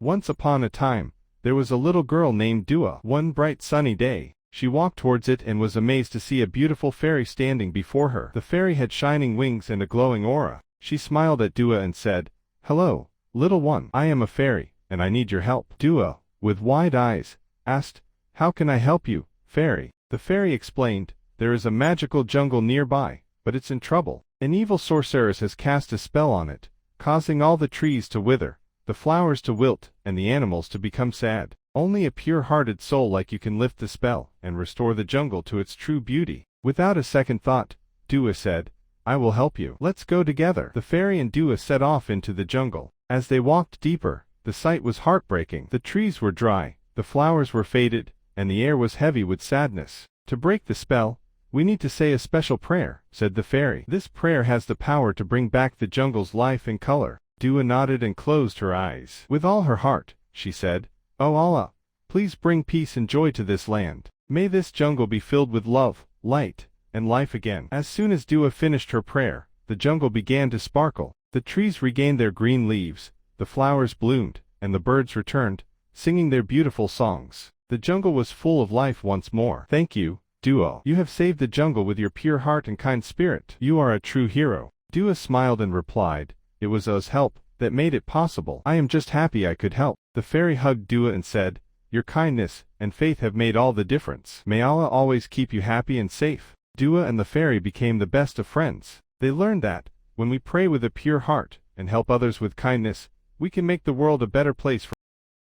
Once upon a time, there was a little girl named Dua. One bright sunny day, she walked towards it and was amazed to see a beautiful fairy standing before her. The fairy had shining wings and a glowing aura. She smiled at Dua and said, "Hello, little one. I am a fairy, and I need your help." Dua, with wide eyes, asked, "How can I help you, fairy?" The fairy explained, "There is a magical jungle nearby, but it's in trouble. An evil sorceress has cast a spell on it, causing all the trees to wither, the flowers to wilt, and the animals to become sad. Only a pure-hearted soul like you can lift the spell and restore the jungle to its true beauty." Without a second thought, Dua said, "I will help you. Let's go together." The fairy and Dua set off into the jungle. As they walked deeper, the sight was heartbreaking. The trees were dry, the flowers were faded, and the air was heavy with sadness. "To break the spell, we need to say a special prayer," said the fairy. "This prayer has the power to bring back the jungle's life and color." Dua nodded and closed her eyes. With all her heart, she said, "O Allah, please bring peace and joy to this land. May this jungle be filled with love, light, and life again." As soon as Dua finished her prayer, the jungle began to sparkle. The trees regained their green leaves, the flowers bloomed, and the birds returned, singing their beautiful songs. The jungle was full of life once more. "Thank you, Dua. You have saved the jungle with your pure heart and kind spirit. You are a true hero." Dua smiled and replied, "It was Allah's help that made it possible. I am just happy I could help." The fairy hugged Dua and said, "Your kindness and faith have made all the difference. May Allah always keep you happy and safe." Dua and the fairy became the best of friends. They learned that, when we pray with a pure heart and help others with kindness, we can make the world a better place for